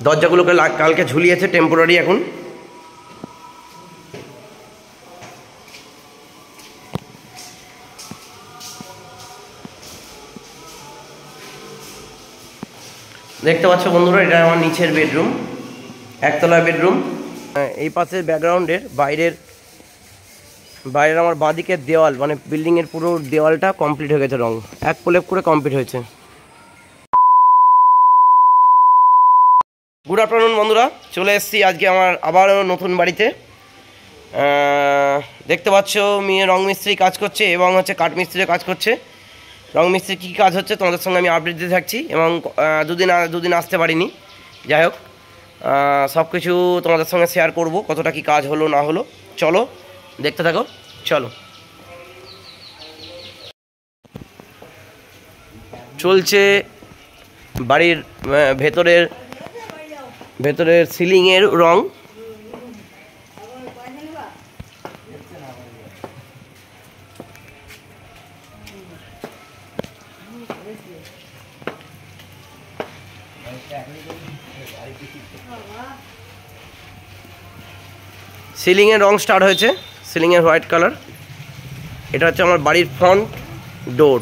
দরজাগুলোকে কালকে ঝুলিয়েছে টেম্পোরারি। এখন দেখতে পাচ্ছ বন্ধুরা, এটা আমার নিচের বেডরুম, একতলার বেডরুম। এই পাশের ব্যাকগ্রাউন্ডের বাইরের আমার বাঁদিকের দেওয়াল, মানে বিল্ডিংয়ের পুরো দেওয়ালটা কমপ্লিট হয়ে গেছে, রং এক প্রলেপ করে কমপ্লিট হয়েছে। গুড আফটারনুন বন্ধুরা, চলে এসেছি আজকে আমার আবারও নতুন বাড়িতে। দেখতে পাচ্ছ মেয়ে রং মিস্ত্রি কাজ করছে এবং হচ্ছে কাঠ মিস্ত্রিও কাজ করছে। রং মিস্ত্রি কী কাজ হচ্ছে তোমাদের সঙ্গে আমি আপডেট দিতে থাকছি, এবং দুদিন আসতে পারিনি। যাই হোক, সব কিছু তোমাদের সঙ্গে শেয়ার করব, কতটা কি কাজ হলো না হলো। চলো দেখতে থাকো, চলো। চলছে বাড়ির ভেতরের সিলিংয়ের রং। সিলিংয়ের রং স্টার্ট হয়েছে, সিলিংয়ের হোয়াইট কালার। এটা হচ্ছে আমার বাড়ির ফ্রন্ট ডোর।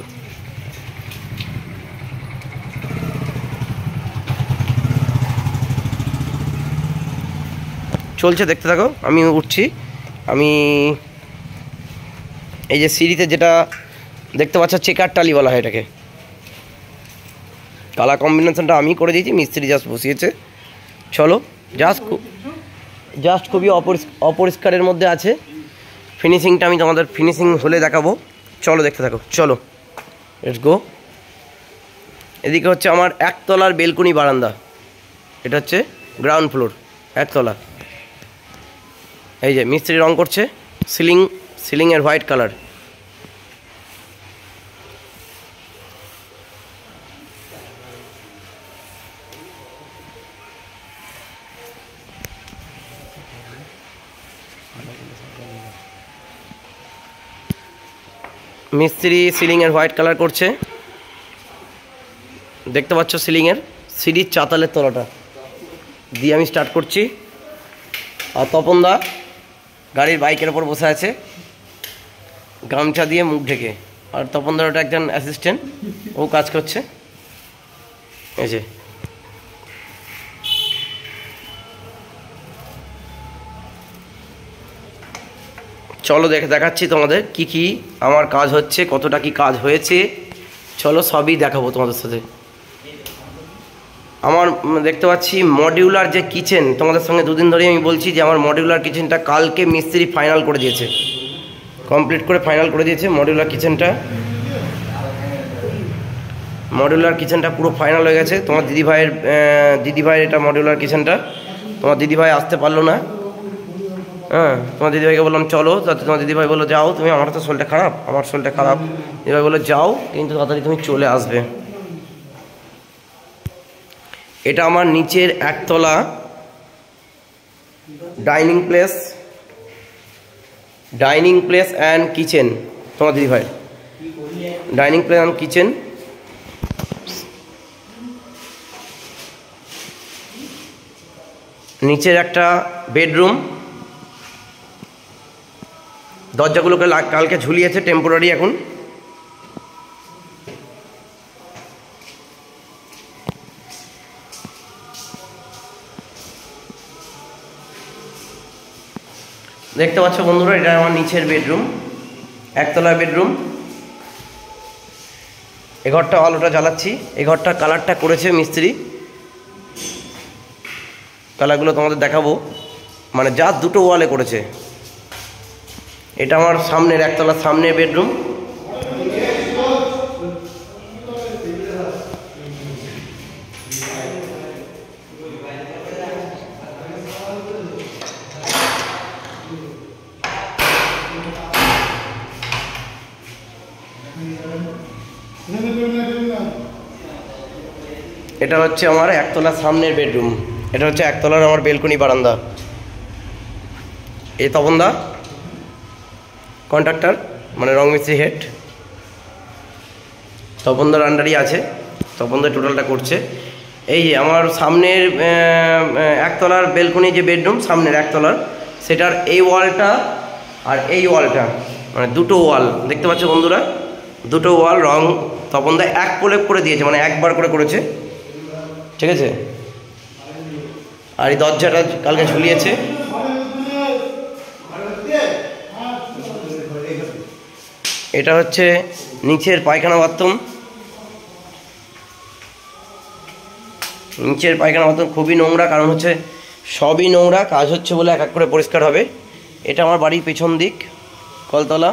চলছে, দেখতে থাকো। আমি উঠছি। আমি এই যে সিঁড়িতে যেটা দেখতে পাচ্ছ চেকার টালি বলা হয় এটাকে, কালার কম্বিনেশনটা আমি করে দিয়েছি, মিস্ত্রি জাস্ট বসিয়েছে। চলো, জাস্ট খুবই অপরিষ্কারের মধ্যে আছে। ফিনিশিংটা আমি তোমাদের ফিনিশিং হলে দেখাবো। চলো দেখতে থাকো, চলো লেটস গো। এদিকে হচ্ছে আমার একতলার বেলকনি বারান্দা। এটা হচ্ছে গ্রাউন্ড ফ্লোর, একতলা। এই যে মিস্ত্রি রং করছে সিলিংয়ের হোয়াইট কালার। মিস্ত্রি সিলিংয়ের হোয়াইট কালার করছে। দেখতে পাচ্ছ সিলিংয়ের সিঁড়ির চাতালের তলাটা দিয়ে আমি স্টার্ট করছি। আর তপনদা গাড়ির বাইকের ওপর বসে আছে গামছা দিয়ে মুখ ঢেকে। আর তপনদার ওটা একজন অ্যাসিস্ট্যান্ট, ও কাজ করছে। এই যে চলো দেখাচ্ছি তোমাদের কি আমার কাজ হচ্ছে, কতটা কি কাজ হয়েছে। চলো সবই দেখাবো তোমাদের সাথে। আমার দেখতে পাচ্ছি মডিউলার যে কিচেন, তোমাদের সঙ্গে দুদিন ধরেই আমি বলছি যে আমার মডিউলার কিচেনটা কালকে মিস্ত্রি ফাইনাল করে দিয়েছে, কমপ্লিট করে ফাইনাল করে দিয়েছে। মডিউলার কিচেনটা পুরো ফাইনাল হয়ে গেছে। তোমার দিদিভাইয়ের এটা মডিউলার কিচেনটা। তোমার দিদিভাই আসতে পারলো না। হ্যাঁ, তোমার দিদিভাইকে বললাম চলো, তাতে তোমার দিদিভাই বললো যাও তুমি, আমার তো শরীরটা খারাপ, দিদিভাই বললো যাও, কিন্তু তাড়াতাড়ি তুমি চলে আসবে। এটা আমার নিচের একতলা ডাইনিং প্লেস অ্যান্ড কিচেন। তোমার দিদিভাই ডাইনিং প্লেস অ্যান্ড কিচেন। নিচের একটা বেডরুম। দরজাগুলোকে কালকে ঝুলিয়েছে টেম্পোরারি। এখন দেখতে পাচ্ছ বন্ধুরা, এটা আমার নিচের বেডরুম, একতলার বেডরুম। এ ঘরটা আলোটা জ্বালাচ্ছি। এই ঘরটা কালারটা করেছে মিস্ত্রি, কালারগুলো তোমাদের দেখাবো। মানে যা দুটো ওয়ালে করেছে। এটা আমার সামনের একতলার সামনের বেডরুম। এটা হচ্ছে আমার একতলার সামনের বেডরুম। এটা হচ্ছে একতলার আমার বেলকনি বারান্দা। এই তপনদা কন্ট্রাক্টর, মানে রং মিস্ত্রি হেড, তপনদার আন্ডারই আছে। তপনদা টোটালটা করছে। এই যে আমার সামনের একতলার বেলকনি যে বেডরুম সামনের একতলার, সেটার এই ওয়ালটা আর এই ওয়ালটা, মানে দুটো ওয়াল দেখতে পাচ্ছ বন্ধুরা, দুটো ওয়াল রং তপনদা এক প্রলেপ করে দিয়েছে, মানে একবার করে করেছে, ঠিক আছে। আর এই দরজাটা কালকে ঝুলিয়েছে। এটা হচ্ছে নিচের পায়খানা বাথরুম। নিচের পায়খানা বাথরুম খুবই নোংরা, কারণ হচ্ছে সবই নোংরা, কাজ হচ্ছে বলে এক এক করে পরিষ্কার হবে। এটা আমার বাড়ির পেছন দিক, কলতলা।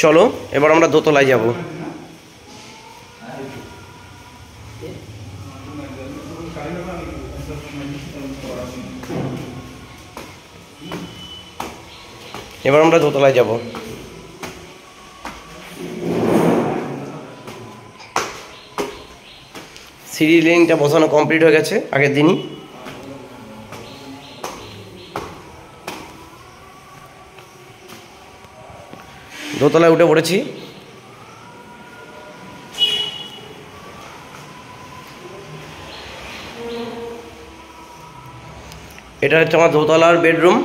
চলো এবার আমরা দোতলায় যাব। এবার আমরা দোতলায় যাব। সিঁড়ি রেলিংটা বসানো কমপ্লিট হয়ে গেছে আগের দিনই। দোতলায় উঠে পড়েছি। এটা হচ্ছে আমার দোতলার বেডরুম।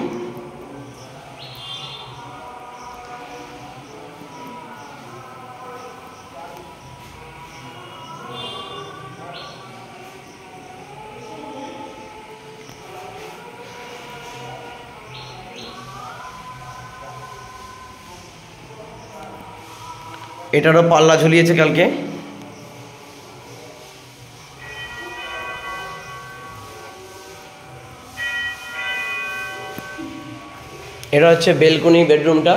এটারও পাল্লা ঝুলিয়েছে কালকে। এটা হচ্ছে বেলকনি বেডরুমটা।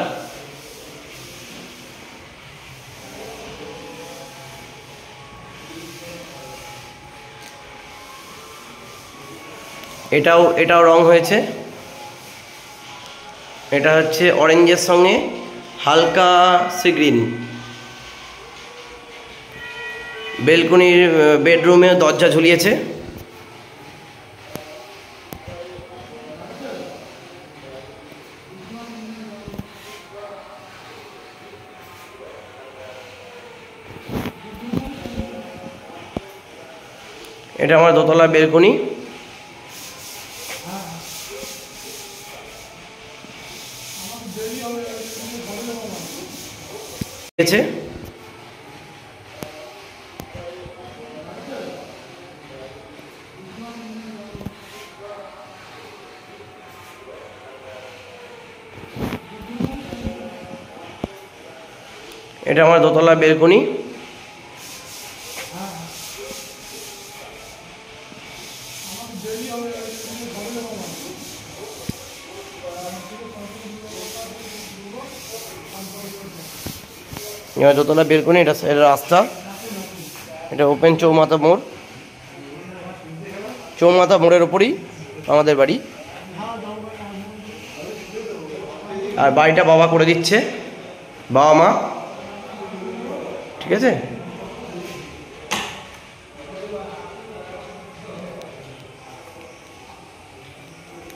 এটাও রং হয়েছে। এটা হচ্ছে অরেঞ্জের সঙ্গে হালকা সি গ্রিন। বেলকনির বেডরুমে দরজা ঝুলিয়েছে। এটা আমার দোতলা বেলকনি। এটা আমার দোতলা বেলকনি। এবার দোতলা বেলকনি, এটা রাস্তা, এটা ওপেন চৌমাথা মোড়। চৌমাথা মোড়ের ওপরই আমাদের বাড়ি। আর বাড়িটা বাবা করে দিচ্ছে, বাবা মা, ঠিক আছে।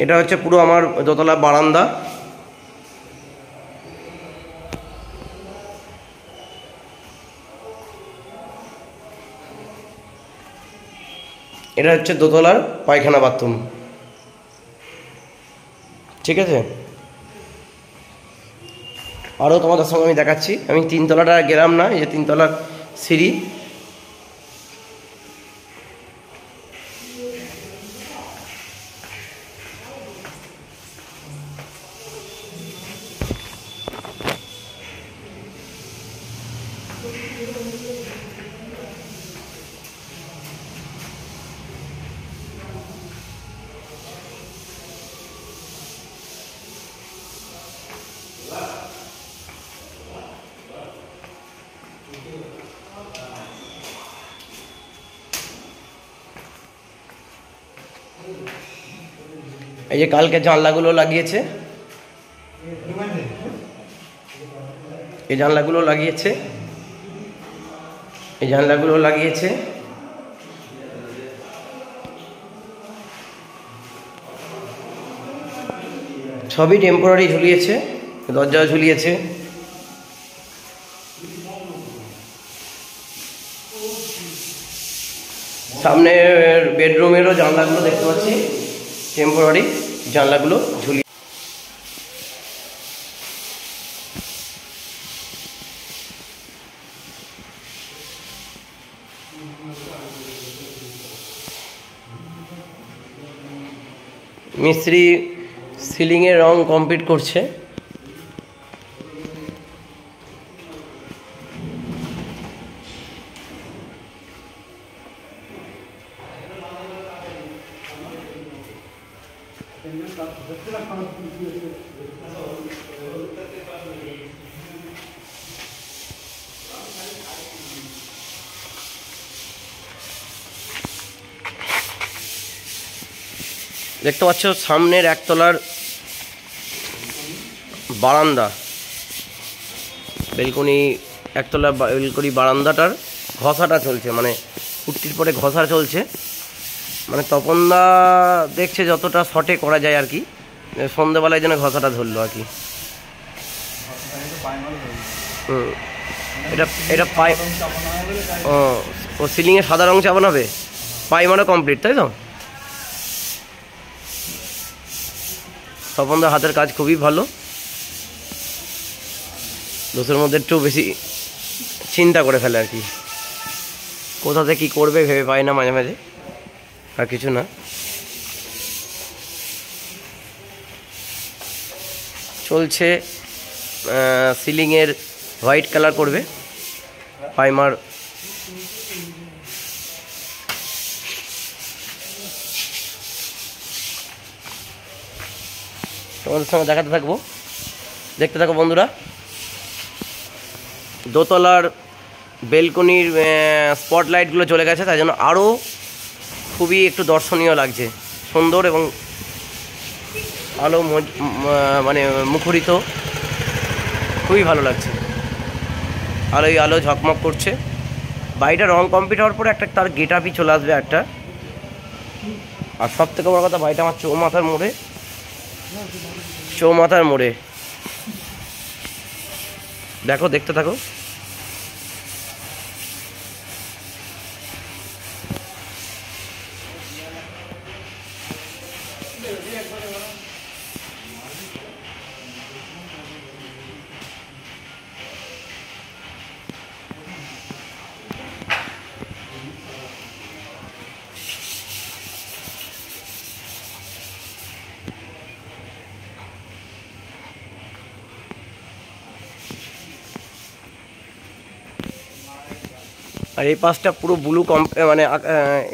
এটা হচ্ছে পুরো আমার দোতলা বারান্দা। এটা হচ্ছে দোতলার পায়খানা বাথরুম, ঠিক আছে। আরও তোমাদের সঙ্গে আমি দেখাচ্ছি। আমি তিনতলাটা গেলাম না, এই যে তিনতলার সিঁড়ি। এই যে কালকে জানলাগুলো লাগিয়েছে, এই জানলাগুলো লাগিয়েছে, এই জানলাগুলো লাগিয়েছে। সবই টেম্পোরারি ঝুলিয়েছে, দরজা ঝুলিয়েছে। সামনের বেডরুমেরও জানলাগুলো দেখতে পাচ্ছি, টেম্পোরারি জানলাগুলো ঝুলিয়ে। মিস্ত্রি সিলিংয়ের রং কমপ্লিট করছে। দেখতে পাচ্ছ সামনের একতলার বারান্দা, বেলকনি, একতলা বেলকনি বারান্দাটার ঘষাটা চলছে, মানে পুট্টির পরে ঘষা চলছে। মানে তপনদা দেখছে যতটা শর্টে করা যায় আর কি, সন্ধ্যেবেলায় যেন ঘষাটা ধরলো আর কি। এটা এটা পাই ও সিলিংয়ে সাদা রং চাপানো হবে, পাইমারও কমপ্লিট, তাই তো? তপনদার হাতের কাজ খুবই ভালো, দোষের মধ্যে একটু বেশি চিন্তা করে ফেলে আর কি, কোথাতে কি করবে ভেবে পায় না মাঝে মাঝে, আর কিছু না। চলছে সিলিংয়ের হোয়াইট কালার করবে, প্রাইমার তোমাদের সঙ্গে দেখাতে থাকবো, দেখতে থাকো বন্ধুরা। দোতলার বেলকনির স্পটলাইটগুলো চলে গেছে, তাই জন্য আরও খুবই একটু দর্শনীয় লাগছে, সুন্দর এবং আলো মানে মুখরিত, খুবই ভালো লাগছে। আলোয় আলো ঝকমক করছে। বাড়িটা রং কমপ্লিট হওয়ার পরে একটা তার গেট আপই চলে আসবে একটা। আর সব থেকে বড় কথা, বাড়িটা আমার চৌমাথার মোড়ে, দেখো, দেখতে থাকো। আর এই পাশটা পুরো ব্লু মানে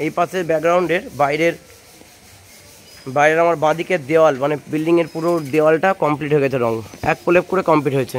এই পাশের ব্যাকগ্রাউন্ডের বাইরের আমার বাঁদিকের দেওয়াল, মানে বিল্ডিংয়ের পুরো দেওয়ালটা কমপ্লিট হয়ে গেছে, রং এক প্রলেপ করে কমপ্লিট হয়েছে।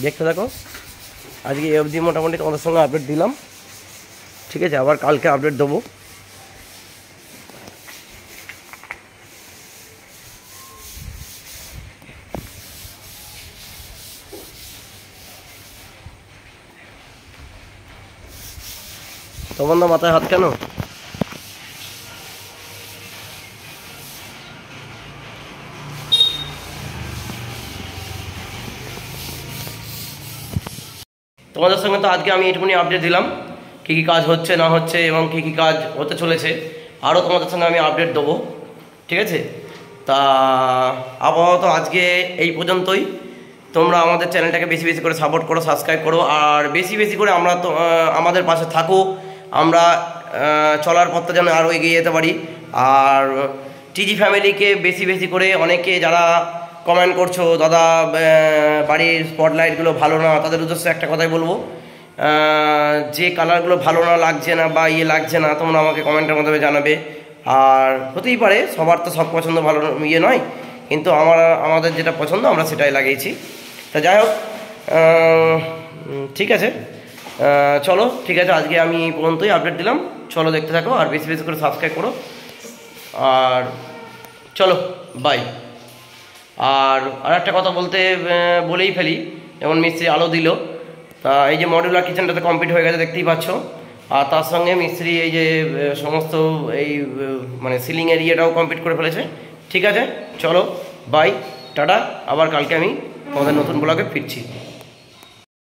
দেখতে থাকো। আজকে এই অবধি মোটামুটি তোমাদের সঙ্গে আপডেট দিলাম, ঠিক আছে? আবার কালকে আপডেট দেবো। তোমার না মাথায় হাত কেন? তোমাদের সঙ্গে তো আজকে আমি এইটুকুনি আপডেট দিলাম, কী কী কাজ হচ্ছে না হচ্ছে এবং কী কী কাজ হতে চলেছে, আরও তোমাদের সঙ্গে আমি আপডেট দেবো, ঠিক আছে? তা আপাতত আজকে এই পর্যন্তই। তোমরা আমাদের চ্যানেলটাকে বেশি বেশি করে সাপোর্ট করো, সাবস্ক্রাইব করো, আর বেশি বেশি করে আমরা তো আমাদের পাশে থাকো, আমরা চলার পথটা যেন আরও এগিয়ে যেতে পারি। আর টিজি ফ্যামিলিকে বেশি বেশি করে, অনেকে যারা কমেন্ট করছো দাদা বাড়ির স্পটলাইটগুলো ভালো না, তাদের উদ্দেশ্যে একটা কথাই বলবো, যে কালারগুলো ভালো না লাগছে না বা লাগছে না, তোমরা আমাকে কমেন্টের মাধ্যমে জানাবে। আর হতেই পারে সবার তো সব পছন্দ ভালো নয়, কিন্তু আমাদের যেটা পছন্দ আমরা সেটাই লাগিয়েছি। তা যাই হোক, ঠিক আছে, চলো ঠিক আছে, আজকে আমি এই পর্যন্তই আপডেট দিলাম। চলো দেখতে থাকো, আর বেশি বেশি করে সাবস্ক্রাইব করো। আর চলো বাই। আর একটা কথা বলেই ফেলি, যেমন মিস্ত্রি আলো দিল, তা এই যে মডিউলার কিচেনটাতে কমপ্লিট হয়ে গেছে দেখতেই পাচ্ছ। আর তার সঙ্গে মিস্ত্রি এই যে সমস্ত এই মানে সিলিং এরিয়াটাও কমপ্লিট করে ফেলেছে। ঠিক আছে, চলো বাই, টাটা। আবার কালকে আমি তোমাদের নতুন ব্লগে ফিরছি।